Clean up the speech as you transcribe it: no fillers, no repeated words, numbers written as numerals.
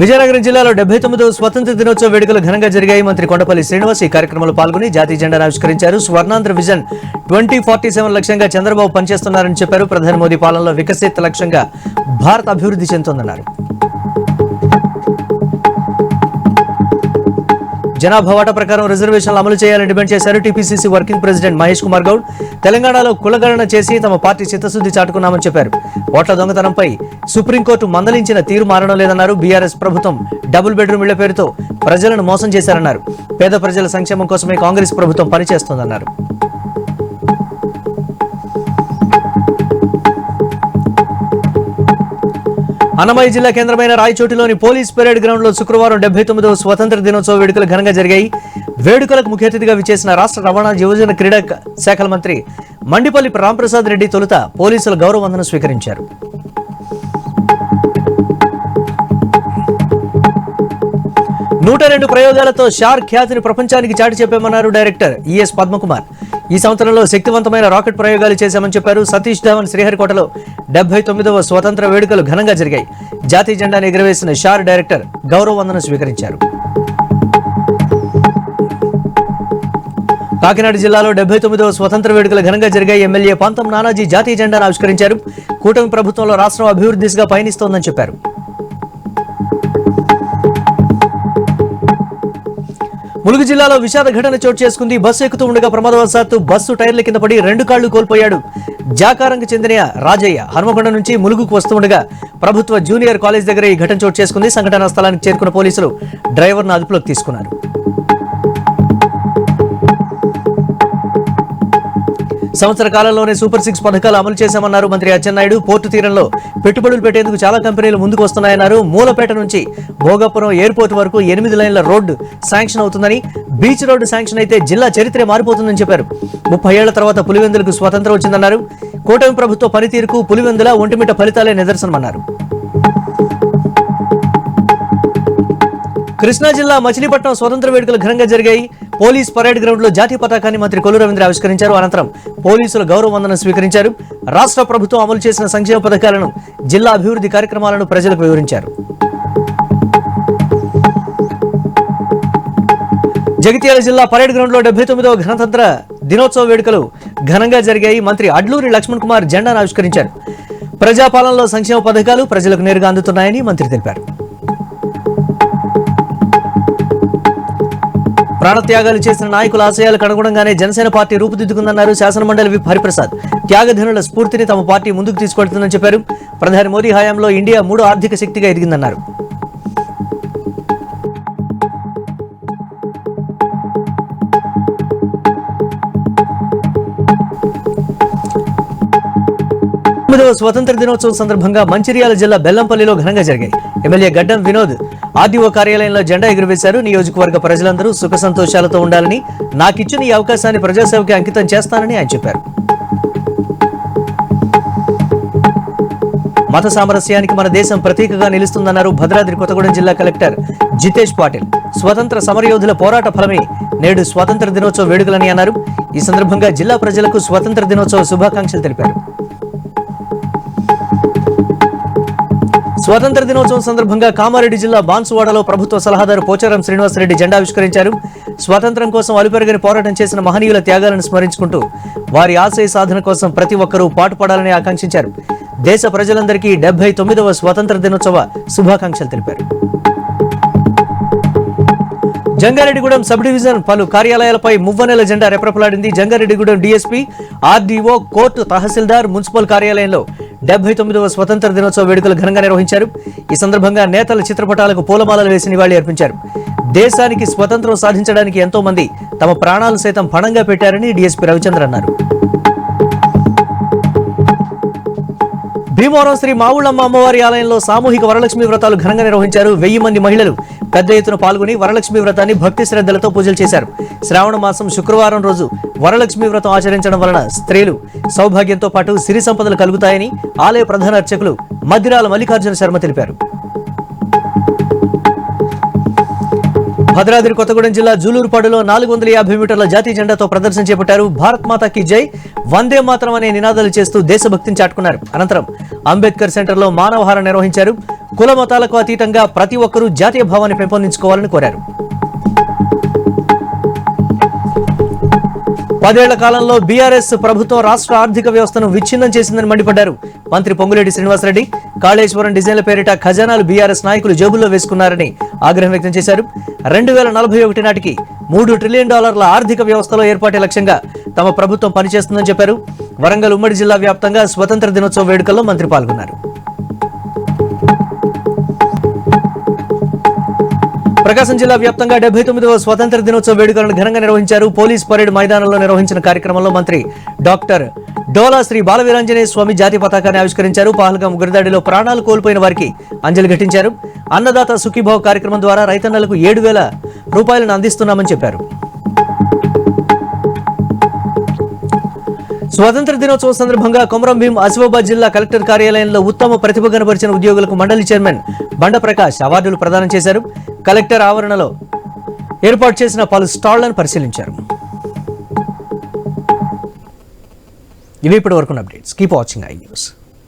విజయనగరం జిల్లాలో 79వ స్వతంత్ర దినోత్సవ వేడుకలు ఘనంగా జరిగాయి. మంత్రి కొండపల్లి శ్రీనివాస్ ఈ కార్యక్రమంలో పాల్గొని జాతీయ జెండాను ఆవిష్కరించారు. స్వర్ణాంధ్ర విజన్ 2047 లక్ష్యంగా చంద్రబాబు పనిచేస్తున్నారని చెప్పారు. ప్రధాని మోదీ పాలనలో వికసిత్ లక్ష్యంగా భారత్ అభివృద్ధి చెందుతోందన్నారు. జనాభా వాటా ప్రకారం రిజర్వేషన్లు అమలు చేయాలని డిమాండ్ చేశారు. TPCC working president Mahesh Kumar Goud తెలంగాణలో కులగణన చేసి తమ పార్టీ చిత్తశుద్ధి చాటుకున్నామని చెప్పారు. ఓట్ల దొంగతనంపై సుప్రీంకోర్టు మందలించిన తీరు మారడం లేదన్నారు. బీఆర్ఎస్ ప్రభుత్వం డబుల్ బెడ్రూమ్ ఇళ్ల పేరుతో ప్రజలను మోసం చేశారన్నారు. పేద ప్రజల సంక్షేమం కోసమే కాంగ్రెస్ ప్రభుత్వం పనిచేస్తోందన్నారు. అన్నమయ్య జిల్లా కేంద్రమైన రాయచోటిలోని పోలీస్ పెరేడ్ గ్రౌండ్ లో శుక్రవారం 79వ స్వతంత్ర దినోత్సవ వేడుకలు ఘనంగా జరిగాయి. వేడుకలకు ముఖ్య అతిథిగా విచ్చేసిన రాష్ట్ర రవాణా యువజన క్రీడా శాఖల మంత్రి మండిపల్లి రాంప్రసాద్ రెడ్డి తొలుత పోలీసుల గౌరవ వందనం స్వీకరించారు. నూట 2 ప్రయోగాలతో షార్క్ ఖ్యాతిని ప్రపంచానికి చాటి చెప్పామన్నారు డైరెక్టర్ ఈఎస్ పద్మకుమార్. ఈ సంవత్సరంలో శక్తివంతమైన రాకెట్ ప్రయోగాలు చేశామని చెప్పారు. సతీష్ ధావన్ శ్రీహరికోటలో 79వ స్వతంత్ర వేడుకలు ఘనంగా జరిగాయి. జాతీయ జెండాను ఎగురవేసిన షార్ డైరెక్టర్ గౌరవ వందనం స్వీకరించారు. కాకినాడ జిల్లాలో 79వ స్వతంత్ర వేడుకలు ఘనంగా జరిగాయి. ఎమ్మెల్యే పంతం నానాజీ జాతీయ జెండాను ఆవిష్కరించారు. కూటమి ప్రభుత్వంలో రాష్ట్రం అభివృద్ధి దిశగా పయనిస్తోందని చెప్పారు. ములుగు జిల్లాలో విషాద ఘటన చోటు చేసుకుంది. బస్సు ఎక్కుతూ ఉండగా ప్రమాదవశాత్తు బస్సు టైర్ల కింద పడి 2 కాళ్లు కోల్పోయాడు. జాకారంకు చెందిన రాజయ్య హనుమకొండ నుంచి ములుగుకు వస్తూ ఉండగా ప్రభుత్వ జూనియర్ కాలేజ్ దగ్గర ఈ ఘటన చోటు చేసుకుంది. సంఘటనా స్థలానికి చేరుకున్న పోలీసులు డ్రైవర్ను అదుపులోకి తీసుకున్నారు. సంవత్సర కాలంలోనే సూపర్ 6 పథకాలు అమలు చేశామన్నారు మంత్రి అచ్చెన్నాయుడు. పోర్టు తీరంలో పెట్టుబడులు పెట్టేందుకు చాలా కంపెనీలు ముందుకు వస్తున్నాయన్నారు. మూలపేట నుంచి భోగాపురం ఎయిర్పోర్ట్ వరకు 8 లైన్ల రోడ్డు శాంక్షన్ అవుతుందని, బీచ్ రోడ్డు శాంక్షన్ అయితే జిల్లా చరిత్రే మారిపోతుందని చెప్పారు. 30 ఏళ్ల తర్వాత పులివెందులకు స్వాతంత్రం వచ్చిందన్నారు. కూటమి ప్రభుత్వ పనితీరుకు పులివెందుల ఒంటిమిట్ట ఫలితాలే నిదర్శనమన్నారు. కృష్ణా జిల్లా మచిలీపట్నం స్వతంత్ర వేడుకలు ఘనంగా జరిగాయి. పోలీస్ పరేడ్ గ్రౌండ్ లో జాతీయ పతాకాన్ని మంత్రి కొల్లు రవీంద్ర ఆవిష్కరించారు. అనంతరం పోలీసుల గౌరవ వందనం స్వీకరించారు. రాష్ట్ర ప్రభుత్వం అమలు చేసిన సంక్షేమ పథకాలను, జిల్లా అభివృద్ధి కార్యక్రమాలను ప్రజలకు వివరించారు. జగిత్యాల జిల్లా పరేడ్ గ్రౌండ్ లో 79వ గణతంత్ర దినోత్సవ వేడుకలు ఘనంగా జరిగాయి. మంత్రి అడ్లూరి లక్ష్మణ్ కుమార్ జెండాను ఆవిష్కరించారు. ప్రజాపాలనలో సంక్షేమ పథకాలు ప్రజలకు నేరుగా అందుతున్నాయని మంత్రి తెలిపారు. ప్రాణత్యాగాలు చేసిన నాయకుల ఆశయాలకు అనుగుణంగానే జనసేన పార్టీ రూపుదిద్దుకుందన్నారు శాసనమండలి విప్ హరిప్రసాద్. త్యాగధనుల స్ఫూర్తిని తమ పార్టీ ముందుకు తీసుకెళ్తుందని చెప్పారు. ప్రధాని మోదీ హయాంలో ఇండియా 3వ ఆర్థిక శక్తిగా ఎదిగిందన్నారు. స్వతంత్ర దినోత్సవం సందర్భంగా మంచిర్యాల జిల్లా బెల్లంపల్లిలో ఘనంగా జరిగాయి. ఎమ్మెల్యే గడ్డం వినోద్ ఆర్డీఓ కార్యాలయంలో జెండా ఎగురవేశారు. నియోజకవర్గ ప్రజలందరూ సుఖ సంతోషాలతో ఉండాలని, నాకిచ్చిన ఈ అవకాశాన్ని ప్రజాసేవకి అంకితం చేస్తానని ఆయన చెప్పారు. మత సామరస్యానికి మన దేశం ప్రతీకగా నిలుస్తుందన్నారు భద్రాద్రి కొత్తగూడెం జిల్లా కలెక్టర్ జితేష్ పాటిల్. స్వతంత్ర సమరయోధుల పోరాట ఫలమే నేడు స్వతంత్ర దినోత్సవ వేడుకలని అన్నారు. ఈ సందర్భంగా జిల్లా ప్రజలకు స్వతంత్ర దినోత్సవ శుభాకాంక్షలు తెలిపారు. స్వతంత్ర దినోత్సవం సందర్భంగా కామారెడ్డి జిల్లా బాన్సువాడలో ప్రభుత్వ సలహాదారు పోచారం శ్రీనివాసరెడ్డి జెండా ఆవిష్కరించారు. స్వాతంత్ర్యం కోసం అలుపెరగని పోరాటం చేసిన మహనీయుల త్యాగాలను స్మరించుకుంటూ వారి ఆశయ సాధన కోసం ప్రతి ఒక్కరూ పాటుపడాలని ఆకాంక్షించారు. దేశ ప్రజలందరికీ 79వ స్వాతంత్ర దినోత్సవ శుభాకాంక్షలు తెలిపారు. జంగారెడ్డిగూడెం సబ్ డివిజన్ పలు కార్యాలయాలపై మువ్వనెల జెండా రెపరెపలాడింది. జంగారెడ్డిగూడెం డీఎస్పీ, ఆర్డీఓ, కోర్టు, తహసీల్దార్, మున్సిపల్ కార్యాలయంలో 79వ స్వతంత్ర దినోత్సవ వేడుకలు ఘనంగా నిర్వహించారు. ఈ సందర్భంగా నేతల చిత్రపటాలకు పూలమాలలు వేసి నివాళి అర్పించారు. దేశానికి స్వతంత్రం సాధించడానికి ఎంతో మంది తమ ప్రాణాలు సైతం పణంగా పెట్టారని డీఎస్పీ రవిచంద్ర అన్నారు. భీమవరం శ్రీ మావుళ్ళమ్మ అమ్మవారి ఆలయంలో సామూహిక వరలక్ష్మి వ్రతాలు ఘనంగా నిర్వహించారు. 1000 మంది మహిళలు పెద్ద ఎత్తున పాల్గొని వరలక్ష్మి వ్రతాన్ని భక్తి శ్రద్ధలతో పూజలు చేశారు. శ్రావణ మాసం శుక్రవారం రోజు వరలక్ష్మి వ్రతం ఆచరించడం వలన స్త్రీలు సౌభాగ్యంతో పాటు సిరి సంపదలు కలుగుతాయని ఆలయ ప్రధాన అర్చకులు మద్దిరాల మల్లికార్జున శర్మ తెలిపారు. భద్రాద్రి కొత్తగూడెం జిల్లా జూలూరుపాడులో 450 మీటర్ల జాతీయ జెండాతో ప్రదర్శన చేపట్టారు. భారత్ మాతా కీ జై, వందే మాతరం అనే నినాదాలు చేస్తూ దేశభక్తిని చాటుకున్నారు. అనంతరం అంబేద్కర్ సెంటర్లో మానవహారం నిర్వహించారు. కుల మతాలకు అతీతంగా ప్రతి ఒక్కరూ జాతీయ భావాన్ని పెంపొందించుకోవాలని కోరారు. 10 ఏళ్ల కాలంలో బీఆర్ఎస్ ప్రభుత్వం రాష్ట్ర ఆర్థిక వ్యవస్థను విచ్ఛిన్నం చేసిందని మండిపడ్డారు మంత్రి పొంగులేటి శ్రీనివాసరెడ్డి. కాళేశ్వరం డిజైన్ల పేరిట ఖజానాలు బీఆర్ఎస్ నాయకులు జేబుల్లో వేసుకున్నారని ఆగ్రహం వ్యక్తం చేశారు. 2041 నాటికి $3 ట్రిలియన్ ఆర్థిక వ్యవస్థలో ఏర్పాటే లక్ష్యంగా తమ ప్రభుత్వం పనిచేస్తుందని చెప్పారు. వరంగల్ ఉమ్మడి జిల్లా వ్యాప్తంగా స్వతంత్ర దినోత్సవ వేడుకల్లో మంత్రి పాల్గొన్నారు. ప్రకాశం జిల్లా వ్యాప్తంగా 79వ స్వతంత్ర దినోత్సవ వేడుకలను ఘనంగా నిర్వహించారు. పోలీస్ పరేడ్ మైదానంలో నిర్వహించిన కార్యక్రమంలో మంత్రి డాక్టర్ డోలా శ్రీ బాలవీరాంజనేయ స్వామి జాతీయ పతాకాన్ని ఆవిష్కరించారు. పహల్గాం ఉగ్రదాడిలో ప్రాణాలు కోల్పోయిన వారికి అంజలి ఘటించారు. అన్నదాత సుఖీభావ్ కార్యక్రమం ద్వారా రైతన్నలకు 7,000 రూపాయలను అందిస్తున్నామని చెప్పారు. స్వతంత్ర దినోత్సవం సందర్భంగా కొమరం భీం ఆసిఫాబాద్ జిల్లా కలెక్టర్ కార్యాలయంలో ఉత్తమ ప్రతిభ కనబరిచిన ఉద్యోగులకు మండలి చైర్మన్ బండ ప్రకాష్ అవార్డులు ప్రదానం చేశారు. కలెక్టర్ ఆవరణలో ఏర్పాటు చేసిన పలు స్టాళ్లను పరిశీలించారు. ఇవి ఇప్పటి వరకు updates. Keep watching I news.